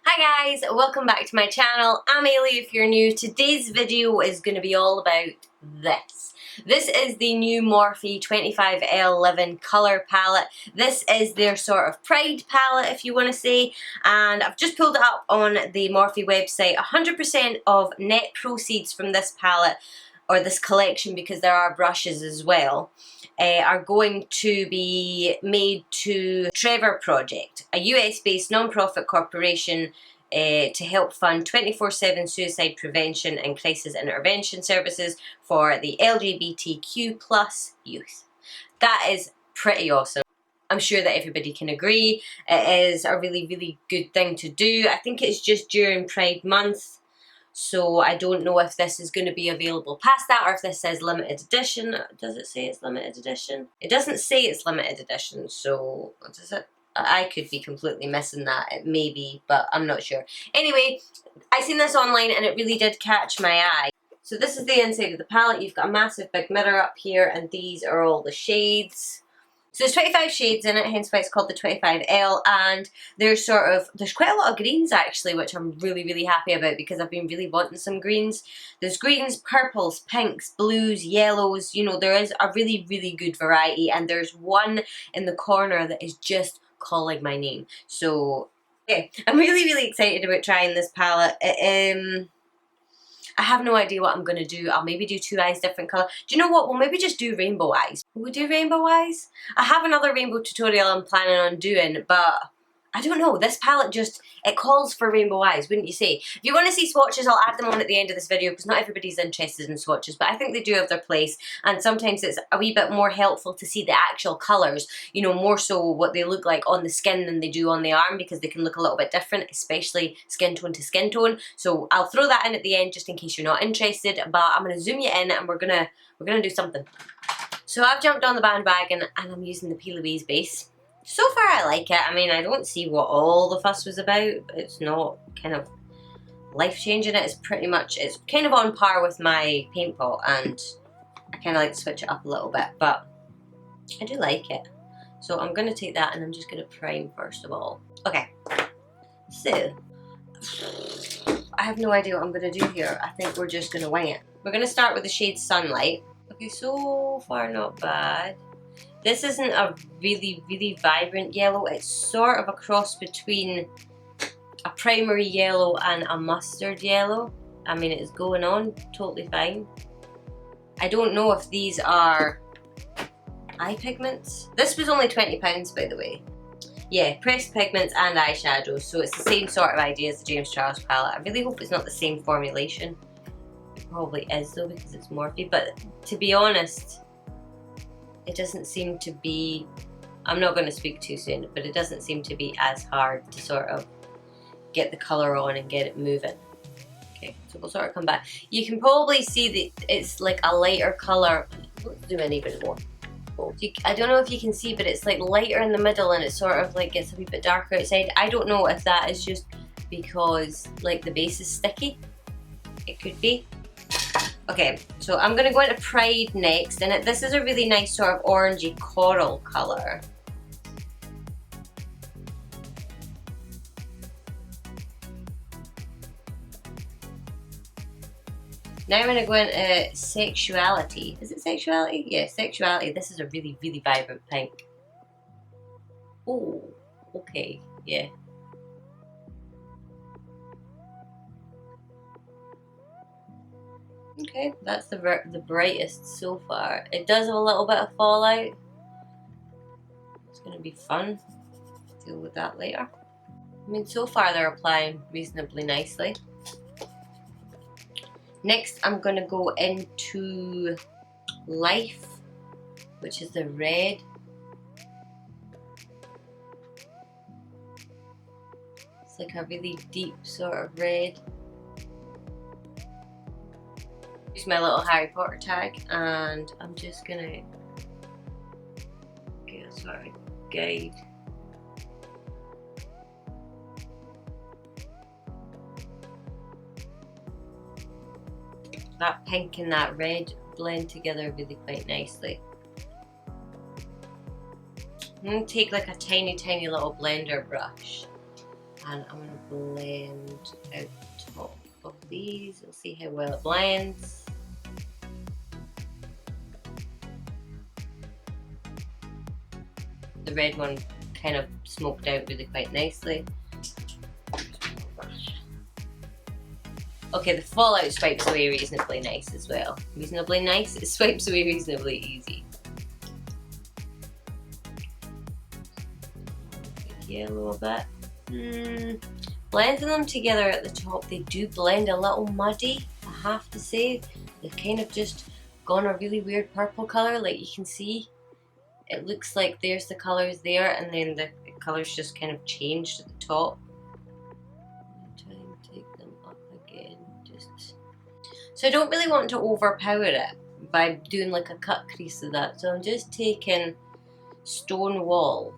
Hi guys, welcome back to my channel. I'm Ailey if you're new. Today's video is going to be all about this. This is the new Morphe 25L Living colour palette. This is their sort of pride palette if you want to say, and I've just pulled it up on the Morphe website. 100% of net proceeds from this palette, or this collection because there are brushes as well, are going to be made to Trevor Project, a US-based non-profit corporation to help fund 24/7 suicide prevention and crisis intervention services for the LGBTQ plus youth. That is pretty awesome. I'm sure that everybody can agree. It is a really, really good thing to do. I think it's just during Pride Month, so I don't know if this is going to be available past that or if this says limited edition. Does it say it's limited edition? It doesn't say it's limited edition, so does it? I could be completely missing that. It may be, but I'm not sure. Anyway, I seen this online and it really did catch my eye. So this is the inside of the palette. You've got a massive big mirror up here, and these are all the shades. So there's 25 shades in it, hence why it's called the 25L, and there's quite a lot of greens actually, which I'm really, really happy about because I've been really wanting some greens. There's greens, purples, pinks, blues, yellows, you know, there is a really, really good variety, and there's one in the corner that is just calling my name. So, yeah, I'm really, really excited about trying this palette. I have no idea what I'm going to do. I'll maybe do two eyes different colour. Do you know what? We'll maybe just do rainbow eyes. Will we do rainbow eyes? I have another rainbow tutorial I'm planning on doing, but I don't know. This palette just, it calls for rainbow eyes, wouldn't you say? If you want to see swatches, I'll add them on at the end of this video because not everybody's interested in swatches, but I think they do have their place, and sometimes it's a wee bit more helpful to see the actual colours, you know, more so what they look like on the skin than they do on the arm, because they can look a little bit different, especially skin tone to skin tone. So I'll throw that in at the end just in case you're not interested, but I'm going to zoom you in and we're gonna do something. So I've jumped on the bandwagon and I'm using the P. Louise base. So far I like it. I mean, I don't see what all the fuss was about. It's not kind of life-changing. It's pretty much, it's kind of on par with my paint pot, and I kind of like to switch it up a little bit, but I do like it. So I'm going to take that and I'm just going to prime first of all. Okay, so I have no idea what I'm going to do here. I think we're just going to wing it. We're going to start with the shade Sunlight. Okay, so far not bad. This isn't a really, really vibrant yellow. It's sort of a cross between a primary yellow and a mustard yellow. I mean, it's going on totally fine. I don't know if these are eye pigments. This was only £20, by the way. Yeah, pressed pigments and eyeshadows, so it's the same sort of idea as the James Charles palette. I really hope it's not the same formulation. It probably is though, because it's Morphe, but to be honest, it doesn't seem to be, I'm not going to speak too soon, but it doesn't seem to be as hard to sort of get the colour on and get it moving. Okay, so we'll sort of come back. You can probably see that it's like a lighter colour. Let's zoom in even more. I don't know if you can see, but it's like lighter in the middle and it sort of like gets a wee bit darker outside. I don't know if that is just because like the base is sticky. It could be. Okay, so I'm going to go into Pride next, and this is a really nice sort of orangey coral colour. Now I'm going to go into Sexuality. Is it Sexuality? Yeah, Sexuality. This is a really, really vibrant pink. Oh, okay, yeah. Okay, that's the brightest so far. It does have a little bit of fallout. It's going to be fun. Deal with that later. I mean, so far they're applying reasonably nicely. Next, I'm going to go into Life, which is the red. It's like a really deep sort of red. Use my little Harry Potter tag, and I'm just gonna get a sort of guide. That pink and that red blend together really quite nicely. I'm gonna take like a tiny, tiny little blender brush And I'm going to blend out the top of these. We'll see how well it blends. The red one kind of smoked out really quite nicely. Okay, the fallout swipes away reasonably nice as well. Reasonably nice? It swipes away reasonably easy. Yellow a bit. Blending them together at the top, they do blend a little muddy, I have to say. They've kind of just gone a really weird purple colour, like you can see. It looks like there's the colours there, and then the colours just kind of changed at the top. Try and take them up again, just. So I don't really want to overpower it by doing like a cut crease of that. So I'm just taking Stone Wall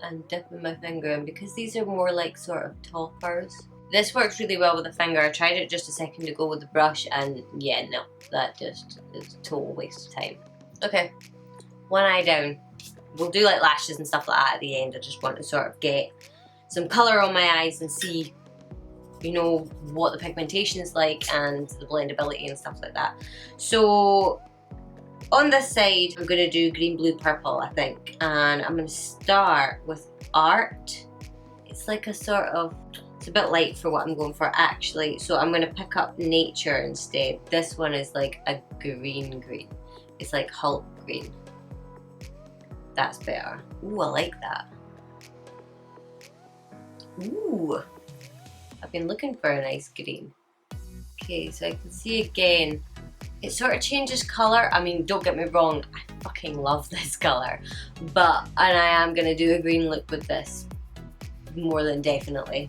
and dipping my finger in, because these are more like sort of toppers. This works really well with the finger. I tried it just a second ago with the brush, and yeah, no, that just is a total waste of time. Okay, one eye down. We'll do like lashes and stuff like that at the end. I just want to sort of get some colour on my eyes and see, you know, what the pigmentation is like and the blendability and stuff like that. So on this side, I'm going to do green, blue, purple, I think. And I'm going to start with Art. It's like a sort of, it's a bit light for what I'm going for actually. So I'm going to pick up Nature instead. This one is like a green. It's like Hulk green. That's better. Ooh, I like that. Ooh, I've been looking for a nice green. Okay, so I can see again, it sort of changes colour. I mean, don't get me wrong, I fucking love this colour. And I am going to do a green look with this, more than definitely.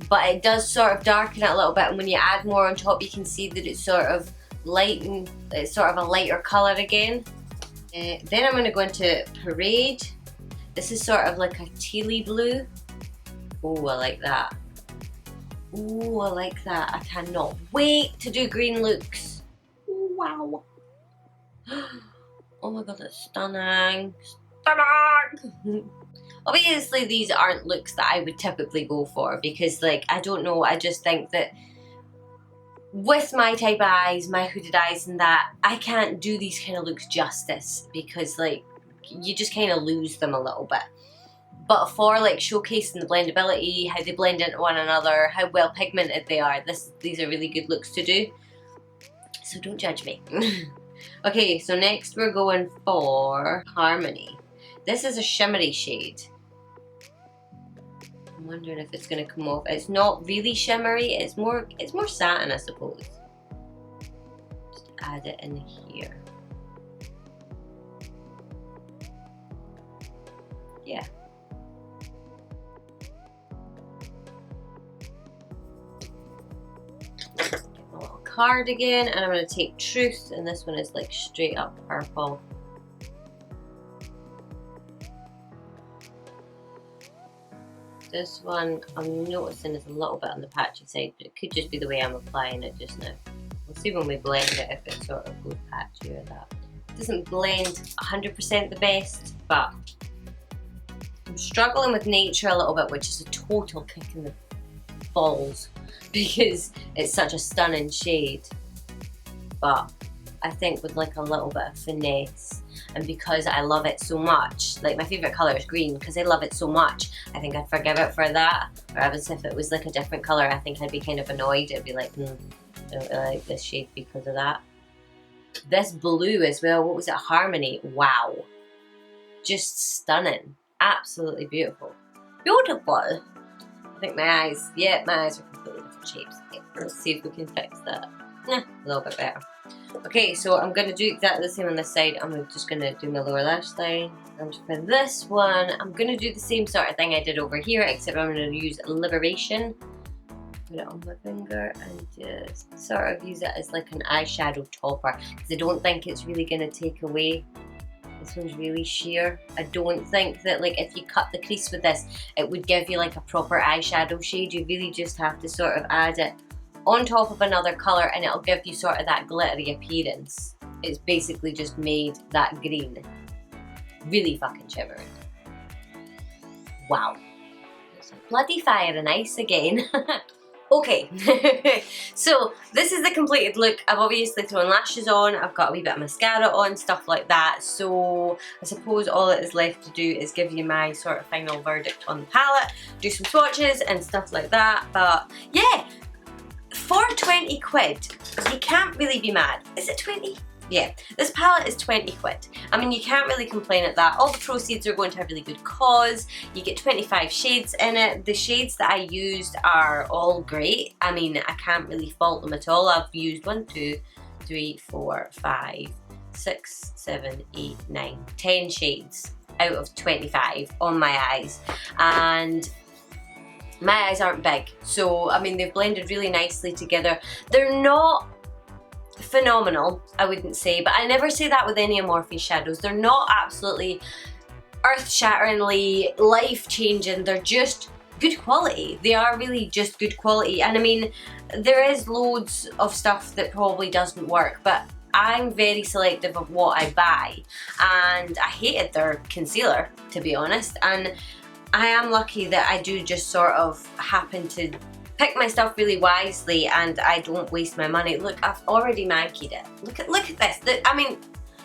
But it does sort of darken it a little bit, and when you add more on top, you can see that it's sort of lighten, it's sort of a lighter colour again. Then I'm going to go into Parade. This is sort of like a tealy blue. Oh, I like that. Oh, I like that. I cannot wait to do green looks. Wow. Oh my god, that's stunning. Stunning! Obviously, these aren't looks that I would typically go for, because, like, I don't know, I just think that with my type of eyes, my hooded eyes and that, I can't do these kind of looks justice, because, like, you just kind of lose them a little bit. But for, like, showcasing the blendability, how they blend into one another, how well pigmented they are, these are really good looks to do. So don't judge me. Okay, so next we're going for Harmony. This is a shimmery shade. I'm wondering if it's going to come off. It's not really shimmery, it's more satin, I suppose. Just add it in here. Yeah. Cardigan, and I'm going to take Truth, and this one is like straight up purple. This one I'm noticing is a little bit on the patchy side, but it could just be the way I'm applying it just now. We'll see when we blend it if it sort of goes patchy or that. It doesn't blend 100% the best, but I'm struggling with Nature a little bit, which is a total kick in the balls, because it's such a stunning shade. But I think with like a little bit of finesse, and because I love it so much, like my favourite colour is green, because I love it so much, I think I'd forgive it for that. Whereas if it was like a different colour, I think I'd be kind of annoyed. It'd be like, I don't really like this shade because of that. This blue as well, what was it, Harmony? Wow. Just stunning. Absolutely beautiful. Beautiful. I think my eyes, yeah, my eyes are completely different shapes. Okay, let's see if we can fix that. A little bit better. Okay, so I'm going to do exactly the same on this side. I'm just going to do my lower lash line. And for this one, I'm going to do the same sort of thing I did over here, except I'm going to use Liberation. Put it on my finger and just sort of use it as like an eyeshadow topper, because I don't think it's really going to take away. This one's really sheer. I don't think that, like, if you cut the crease with this, it would give you like a proper eyeshadow shade. You really just have to sort of add it on top of another colour, and it'll give you sort of that glittery appearance. It's basically just made that green really fucking shimmering. Wow. Bloody fire and ice again. Okay, so this is the completed look. I've obviously thrown lashes on, I've got a wee bit of mascara on, stuff like that. So I suppose all it is left to do is give you my sort of final verdict on the palette, do some swatches and stuff like that. But yeah, for 20 quid, you can't really be mad. Is it 20? Yeah, this palette is 20 quid. I mean, you can't really complain at that. All the proceeds are going to a really good cause. You get 25 shades in it. The shades that I used are all great. I mean, I can't really fault them at all. I've used 1, 2, 3, 4, 5, 6, 7, 8, 9, 10 shades out of 25 on my eyes. And my eyes aren't big. So, I mean, they've blended really nicely together. They're not phenomenal, I wouldn't say, but I never say that with any of Morphe shadows. They're not absolutely earth-shatteringly life-changing. They're just good quality. They are really just good quality. And I mean, there is loads of stuff that probably doesn't work, but I'm very selective of what I buy. And I hated their concealer, to be honest. And I am lucky that I do just sort of happen to pick my stuff really wisely and I don't waste my money. Look, I've already mankied it. Look at this. I mean,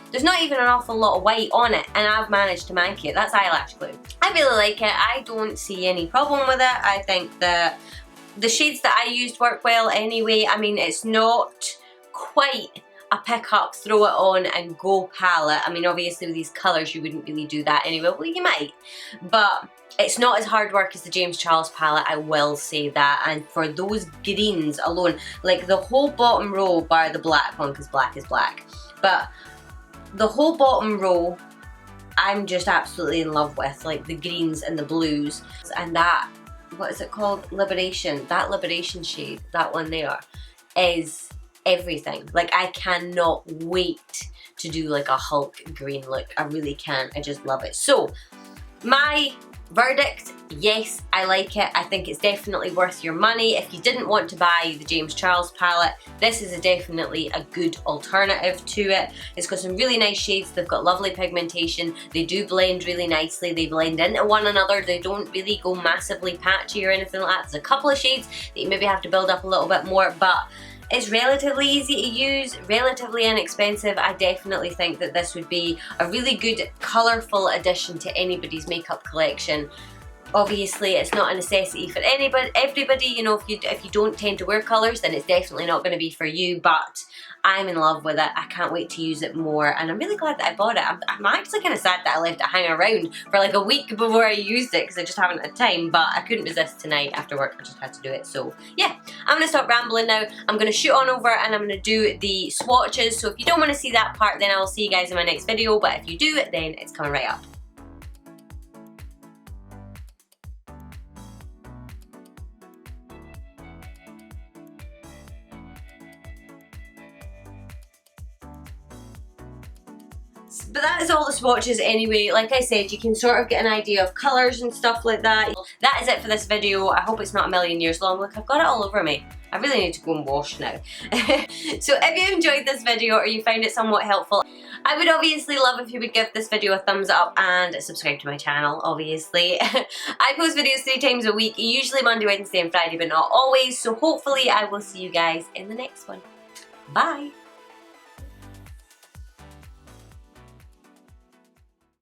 there's not even an awful lot of white on it and I've managed to manky it. That's eyelash glue. I really like it. I don't see any problem with it. I think that the shades that I used work well anyway. I mean, it's not quite a pick up, throw it on and go palette. I mean, obviously with these colours you wouldn't really do that anyway. Well, you might, but it's not as hard work as the James Charles palette, I will say that. And for those greens alone, like the whole bottom row, bar the black one because black is black, but the whole bottom row I'm just absolutely in love with, like the greens and the blues. And that, what is it called? Liberation. That Liberation shade, that one there, is everything. Like, I cannot wait to do like a Hulk green look. I really can't. I just love it. So my verdict, yes, I like it. I think it's definitely worth your money. If you didn't want to buy the James Charles palette, this is definitely a good alternative to it. It's got some really nice shades. They've got lovely pigmentation. They do blend really nicely. They blend into one another. They don't really go massively patchy or anything like that. There's a couple of shades that you maybe have to build up a little bit more, but it's relatively easy to use, relatively inexpensive. I definitely think that this would be a really good colourful addition to anybody's makeup collection. Obviously, it's not a necessity for everybody. You know, if you don't tend to wear colours, then it's definitely not going to be for you, but I'm in love with it. I can't wait to use it more, and I'm really glad that I bought it. I'm actually kind of sad that I left it hang around for like a week before I used it because I just haven't had time, but I couldn't resist tonight after work. I just had to do it. So yeah, I'm going to stop rambling now. I'm going to shoot on over and I'm going to do the swatches. So if you don't want to see that part, then I will see you guys in my next video, but if you do, then it's coming right up. But that is all the swatches anyway. Like I said, you can sort of get an idea of colours and stuff like that. That is it for this video. I hope it's not a million years long. Look, I've got it all over me. I really need to go and wash now. So if you enjoyed this video or you found it somewhat helpful, I would obviously love if you would give this video a thumbs up and subscribe to my channel, obviously. I post videos 3 times a week, usually Monday, Wednesday and Friday, but not always. So hopefully I will see you guys in the next one. Bye!